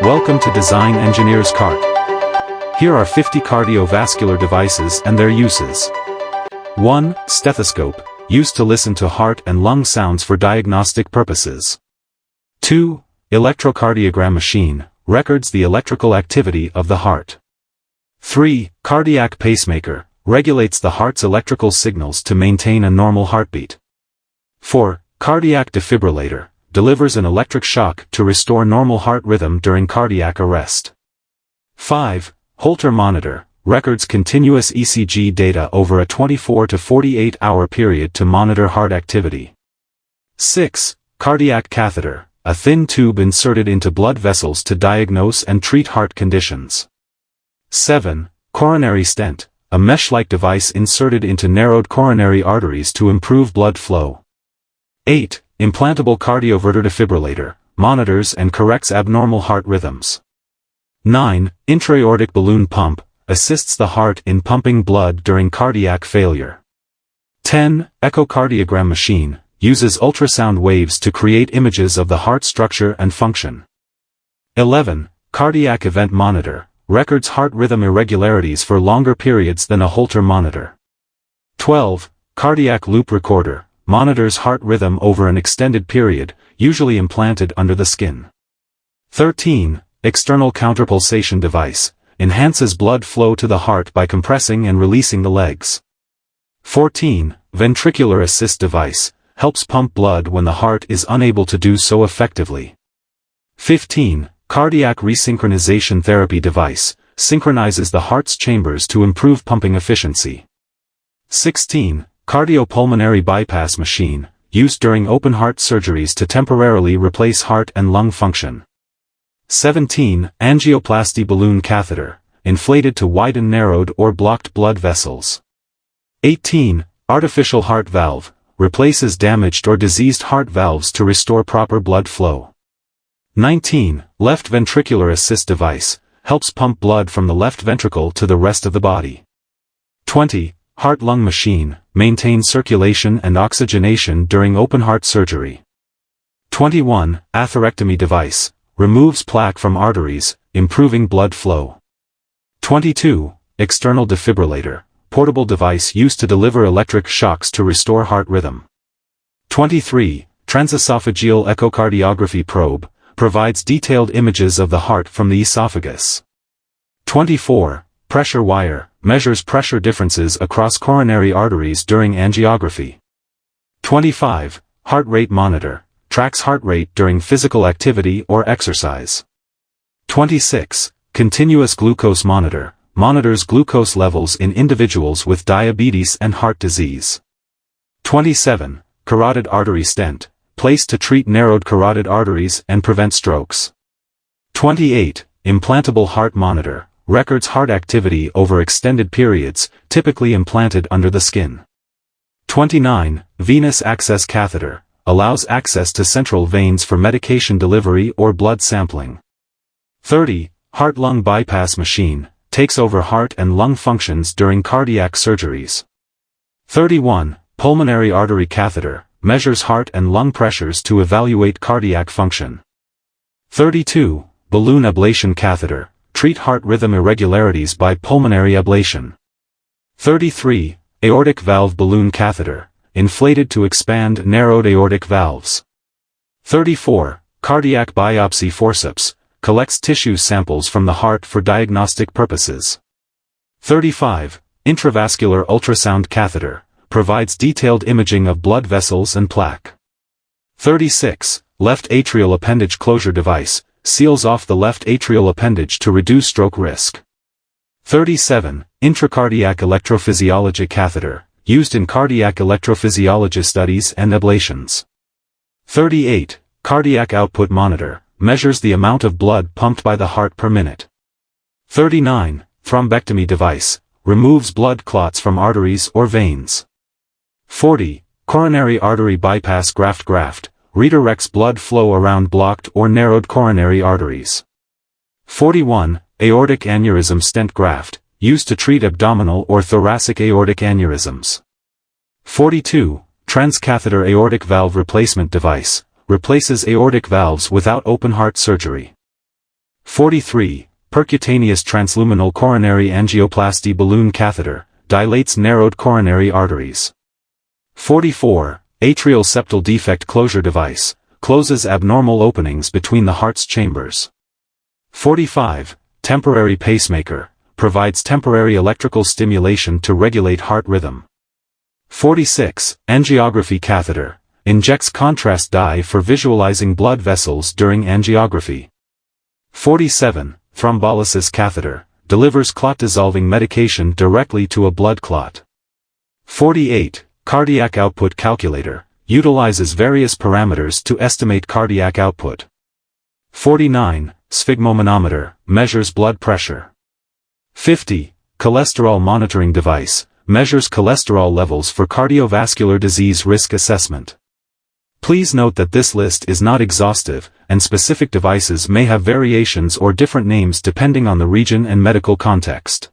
Welcome to Design Engineer's Cart. Here are 50 cardiovascular devices and their uses. 1. Stethoscope, used to listen to heart and lung sounds for diagnostic purposes. 2. Electrocardiogram machine, records the electrical activity of the heart. 3. Cardiac pacemaker, regulates the heart's electrical signals to maintain a normal heartbeat. 4. Cardiac defibrillator, delivers an electric shock to restore normal heart rhythm during cardiac arrest. 5. Holter monitor, records continuous ECG data over a 24 to 48 hour period to monitor heart activity. 6. Cardiac catheter, a thin tube inserted into blood vessels to diagnose and treat heart conditions. 7. Coronary stent, a mesh-like device inserted into narrowed coronary arteries to improve blood flow. 8. Implantable cardioverter defibrillator, monitors and corrects abnormal heart rhythms. 9. Intra-aortic balloon pump, assists the heart in pumping blood during cardiac failure. 10. Echocardiogram machine, uses ultrasound waves to create images of the heart structure and function. 11. Cardiac event monitor, records heart rhythm irregularities for longer periods than a Holter monitor. 12. Cardiac loop recorder, monitors heart rhythm over an extended period, usually implanted under the skin. 13. External counterpulsation device, enhances blood flow to the heart by compressing and releasing the legs. 14. Ventricular assist device, helps pump blood when the heart is unable to do so effectively. 15. Cardiac resynchronization therapy device, synchronizes the heart's chambers to improve pumping efficiency. 16. Cardiopulmonary bypass machine, used during open heart surgeries to temporarily replace heart and lung function. 17. Angioplasty balloon catheter, inflated to widen narrowed or blocked blood vessels. 18. Artificial heart valve, replaces damaged or diseased heart valves to restore proper blood flow. 19. Left ventricular assist device, helps pump blood from the left ventricle to the rest of the body. 20. Heart-lung machine, maintains circulation and oxygenation during open-heart surgery. 21. Atherectomy device, removes plaque from arteries, improving blood flow. 22. External defibrillator, portable device used to deliver electric shocks to restore heart rhythm. 23. Transesophageal echocardiography probe, provides detailed images of the heart from the esophagus. 24. Pressure wire, measures pressure differences across coronary arteries during angiography. 25. Heart rate monitor, tracks heart rate during physical activity or exercise. 26. Continuous glucose monitor, monitors glucose levels in individuals with diabetes and heart disease. 27. Carotid artery stent, placed to treat narrowed carotid arteries and prevent strokes. 28. Implantable heart monitor, records heart activity over extended periods, typically implanted under the skin. 29. Venous access catheter, allows access to central veins for medication delivery or blood sampling. 30. Heart-lung bypass machine, takes over heart and lung functions during cardiac surgeries. 31. Pulmonary artery catheter, measures heart and lung pressures to evaluate cardiac function. 32. Balloon ablation catheter, treat heart rhythm irregularities by pulmonary ablation. 33. Aortic valve balloon catheter, inflated to expand narrowed aortic valves. 34. Cardiac biopsy forceps, collects tissue samples from the heart for diagnostic purposes. 35. Intravascular ultrasound catheter, provides detailed imaging of blood vessels and plaque. 36. Left atrial appendage closure device, seals off the left atrial appendage to reduce stroke risk. 37. Intracardiac electrophysiology catheter, used in cardiac electrophysiology studies and ablations. 38. Cardiac output monitor, measures the amount of blood pumped by the heart per minute. 39. Thrombectomy device, removes blood clots from arteries or veins. 40. Coronary artery bypass graft, redirects blood flow around blocked or narrowed coronary arteries. 41. Aortic aneurysm stent graft, used to treat abdominal or thoracic aortic aneurysms. 42. Transcatheter aortic valve replacement device, replaces aortic valves without open heart surgery. 43. Percutaneous transluminal coronary angioplasty balloon catheter, dilates narrowed coronary arteries. 44. Atrial septal defect closure device, closes abnormal openings between the heart's chambers. 45. Temporary pacemaker, provides temporary electrical stimulation to regulate heart rhythm. 46. Angiography catheter, injects contrast dye for visualizing blood vessels during angiography. 47. Thrombolysis catheter, delivers clot-dissolving medication directly to a blood clot. 48. Cardiac output calculator, utilizes various parameters to estimate cardiac output. 49. Sphygmomanometer, measures blood pressure. 50. Cholesterol monitoring device, measures cholesterol levels for cardiovascular disease risk assessment. Please note that this list is not exhaustive, and specific devices may have variations or different names depending on the region and medical context.